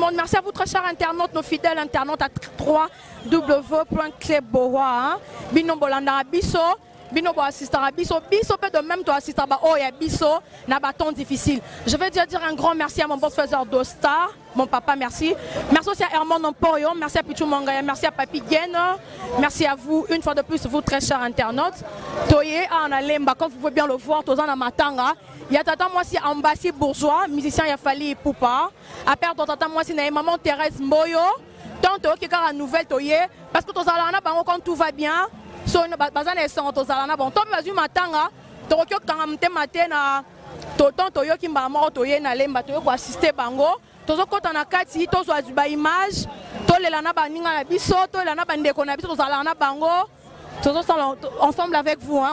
monde. Merci à vous, très chers internautes, nos fidèles internautes à www.cleboa. Bino Bolanda Bisso. Bino bo assistant à Bisso. Bisso peut de même toi assistant à oh ya Bisso. N'a pas temps difficile. Je veux dire un grand merci à mon boss faiseur d'Ostar. Mon papa, merci. Merci aussi à Herman Namporio. Merci à Pichou Mangaya. Merci à Papi Guen. Merci à vous, une fois de plus, vous, très chers internautes. Toye Analemba, comme vous pouvez bien le voir, Tozana Matanga. Il y a tata moi si Ambassi Bourgeois, musicien Yafali Poupa. À perdre tata moi si maman Thérèse Mboyo. Tant qui a une nouvelle Toye. Parce que Tozalana, quand tout va bien. So bazana esongo tozalana bon to bazu matanga to ko kangamte matena to tonto yo kimba moko toye na lemba to ko assister bango tozo kota na kati to zo azuba image to lelana baninga na biso to lelana bandeko na biso tozalana bango tozo ensemble avec vous hein.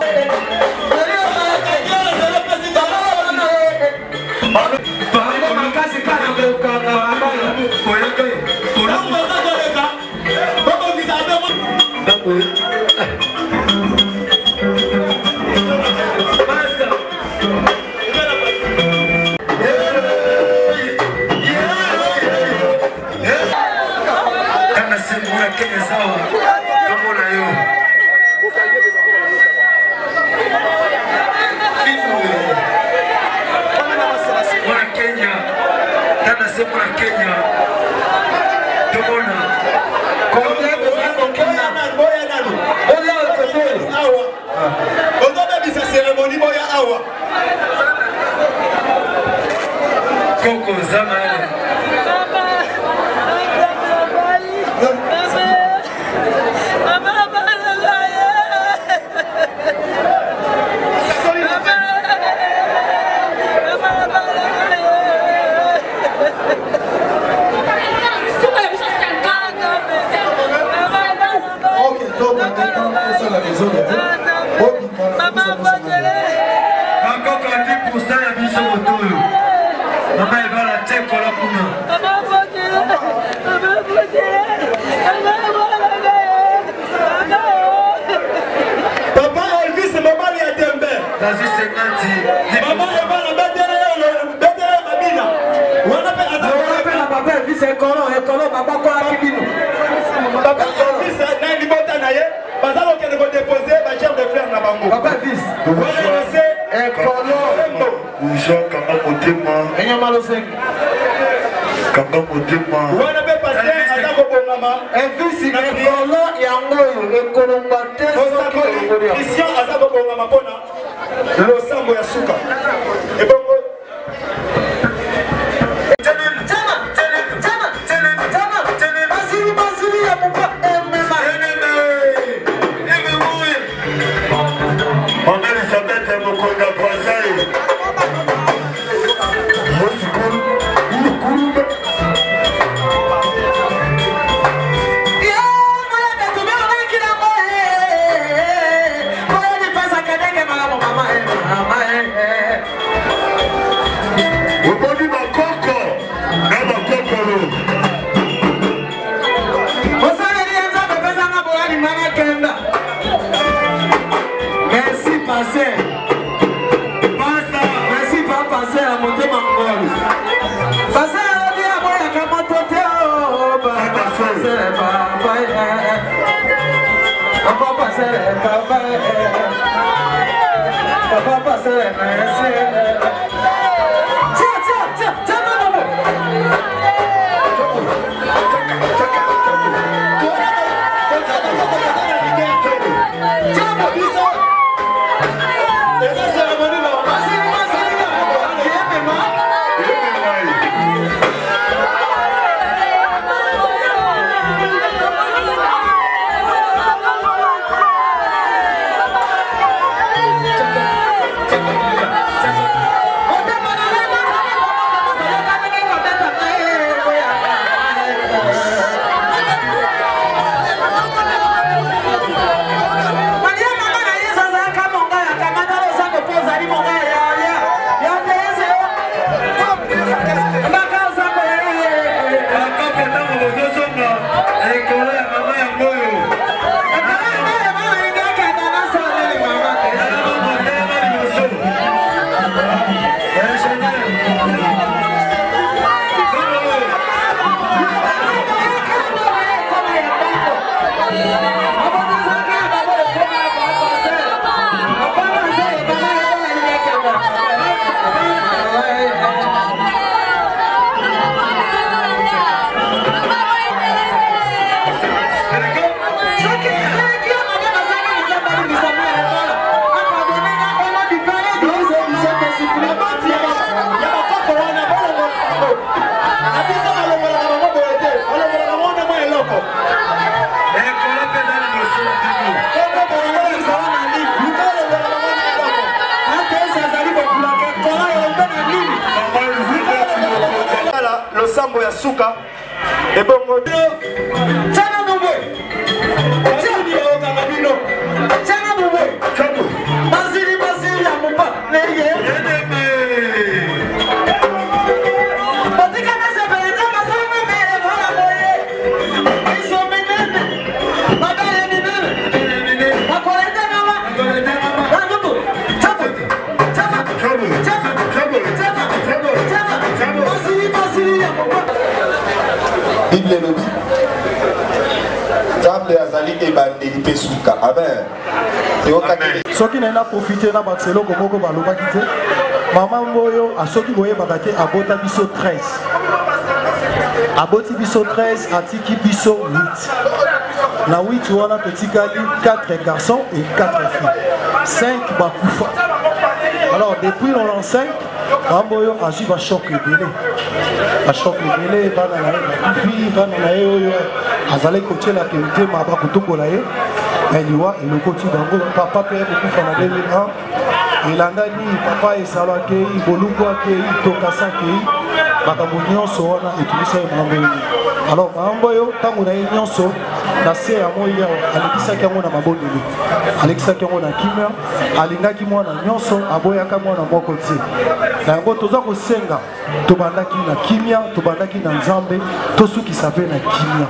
Coco Zamane. suka. Et bon, Bible lobby. Table azali et bandeli pesuka. Amen. Soki na profiter na batselo komoko baloba kite. Maman moyo asoki boye bakate abota biso 13. Aboti biso 13 atiki biso 8. Na 8 wana totikali 4 garçons et 4 filles. 5 bakufa. Alors depuis l'an 5, Mamboyo agit à choc belé. À choc belé, puis azale coacher la qualité, ma ba kutukola ye. Eliwa et le coach d'ango papa père beaucoup fanade là. Il a dit papa et salake, boluko ke, tokasa ke. Makambo nyonso wana etumisa Mamboyo. Alors Mamboyo tango na nyonso na se ya moya alekisaki yango na mabondeli. Alekisaki yango na kimia, alingaki mwana nyonso aboyaka mwana moko te. Na yango toza kosenga tobandaki na kimia, tobandaki na nzambe, tosukisa pe na kimia.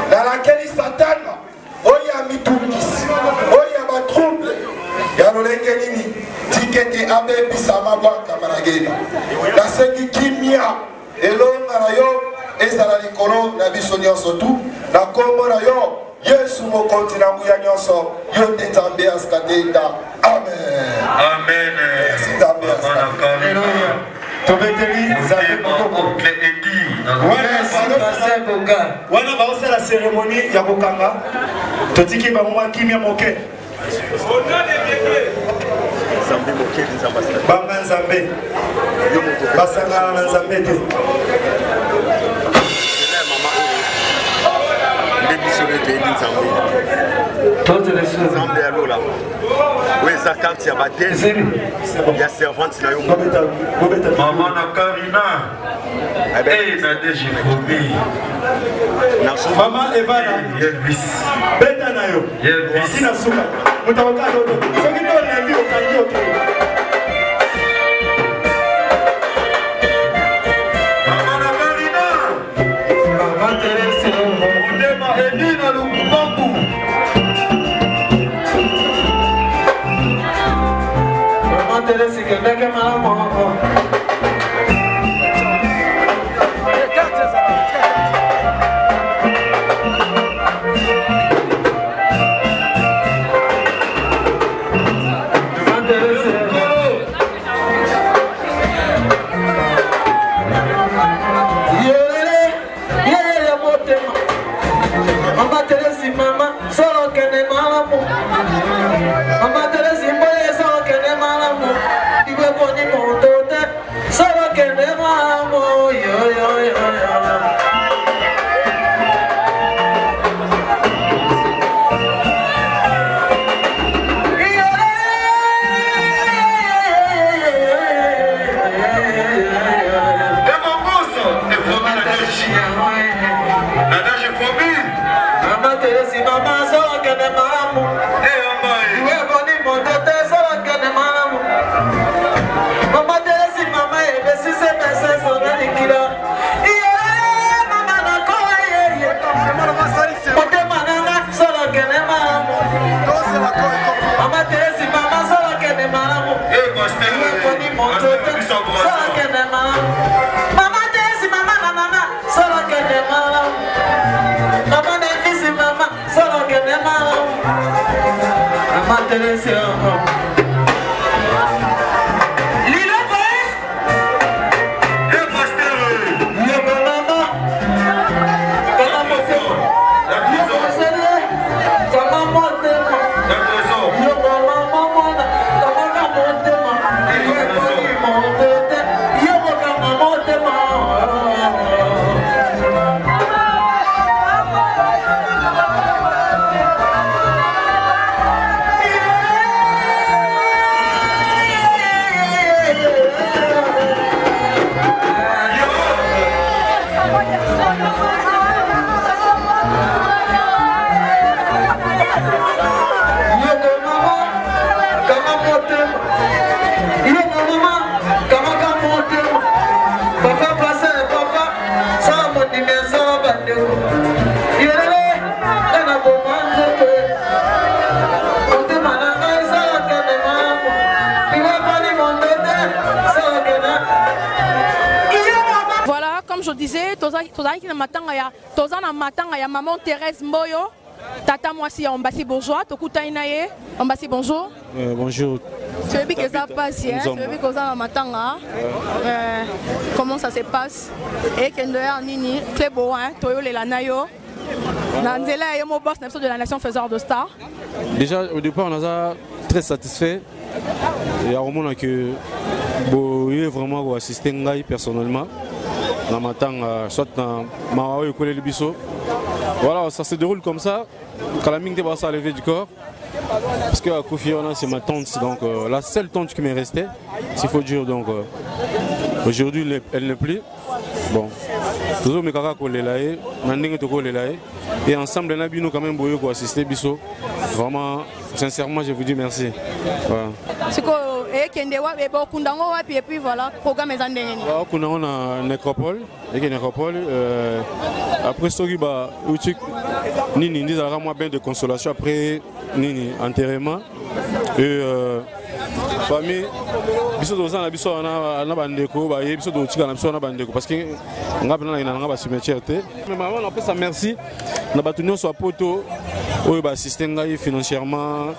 Dans laquelle Satan, oya mitungis, oya batrouble, yalolengeni, tikete abe bisama bwa kamarageni. Nasengi kimia, elonga na yo, ezala likolo na biso nyonso tu, na kombo na yo, Yesu mokonzi na nguya nyonso, yo te tambe askatenda. Amen. Amen. Merci tambe askatenda. Tobeteli zabe moko. Wana baosa la cérémonie ya kokanga. Totiki ba mwa kimia moke. Banga nzambe. Basanga na nzambe te. Toutes les choses ensemble à l'eau là. Oui, ça quand il y a baptême, il y a servante là. Maman Karina, eh, Nadège Fobi. Maman Evana, Yelvis. Beta nayo. Yelvis. Sina suka. Mutawaka dodo. Soki ndo na ndio kanyo tu. Maman Karina. kene malamu. Iwe boni mondote sala kene malamu. Mama Teresi mama ebesi se pese sona nikila. Iye mama na koe ye. Mote mananga sala kene malamu. Mama Teresi mama sala kene malamu. Iwe boni mondote sala kene malamu. Mama Teresi mama na mama sala kene malamu. Mama Teresi mama sala kene malamu. Mama Teresi mama. Voilà, comme je disais, Tozana maman Thérèse Mboyo, tata moi si Ambassi bourgeois, Tokutainaye, Ambassi bonjour. Bonjour. Tu veux dire que ça passe, hein? Tu veux dire que ça matanga. Comment ça se passe? Et Kendoya Nini, très beau, hein? Toyo le Lanayo. Nanzela et mon boss de la nation faiseur de star. Déjà au départ on a très satisfait. Et à moment que il est vraiment assisté personnellement. Dans ma tanga, soit dans ma école de biso. Voilà, ça se déroule comme ça. Quand la mine de ça lever du corps. Parce que à Kofiona c'est ma tante, donc la seule tante qui m'est restée, s'il faut dire. Donc aujourd'hui elle n'est plus. Bon, toujours mes caca collés et ensemble on a bien quand même beau pour assister biso. Vraiment, sincèrement je vous dis merci. Voilà. C'est quoi? Et puis voilà, programme est en dernier. On a nécropole, après ce qui va, Nini dit à moi bien de consolation après Nini enterrement et famille. Biso doza na biso na bandeko ba biso do tika na biso na bandeko parce que ngaba na ina ba cimetière te. Mais maman on appelle ça merci na batunyo so poto oyo ba assister ngai financièrement,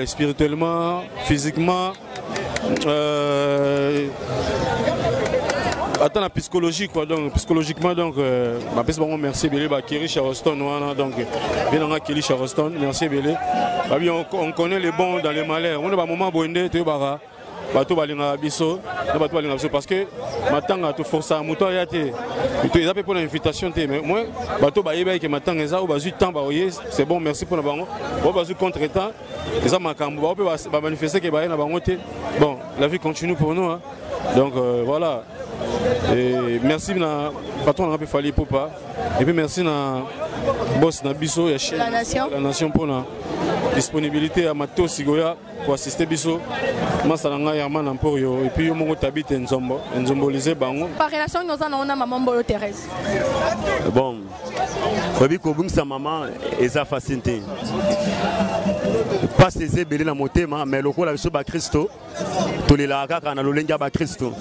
spirituellement, physiquement, attends la psychologie quoi, donc psychologiquement donc ma pèse bon merci Belé ba Kiri Charleston donc bien on a Kiri Charleston merci Belé. On connaît les bons dans les malheurs. On a un moment bonné tu bara bato balinga biso na bato balinga biso parce que matanga to force à mouton ya te tu es appelé pour l'invitation te mais moi bato ba yeba que matanga eza ou bazu temps ba oye c'est bon merci pour na bango ba bazu contre-temps eza makambo ba manifester que ba na bango te bon la vie continue pour nous hein. Donc voilà et merci na patron na Fali Popa et puis merci na boss na biso ya chef la nation pour la disponibilité à Mato Sigoya pour assister biso masalanga ya mana mporio et puis mon tabite nzombo lisé bango par relation nous on a maman Mboyo Thérèse. Bon Kobi Kobung sa maman eza facilité pas cesser belé la motema mais lokola biso ba Christo tolela kaka na lolenga ba Christo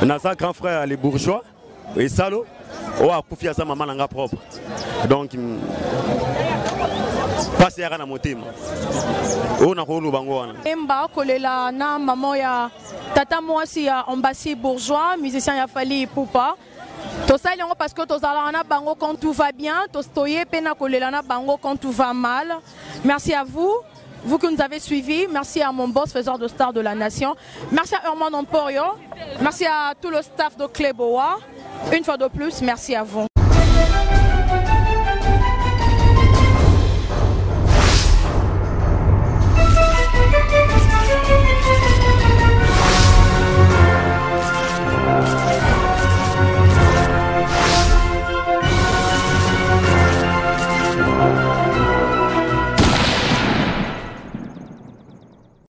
na sa grand frère les bourgeois et salo o akufia sa maman nanga propre donc passe ya na motema o na ko lubango wana emba kolela na maman ya tata mwasi ya Ambassi bourgeois musicien ya Fali Poupa to ça parce que to zala na bango quand tout va bien to stoye pena kolela na bango quand tout va mal. Merci à vous que nous avez suivis, merci à mon boss faiseur de star de la nation, merci à Herman Emporio, merci à tout le staff de Cléboa, une fois de plus merci à vous.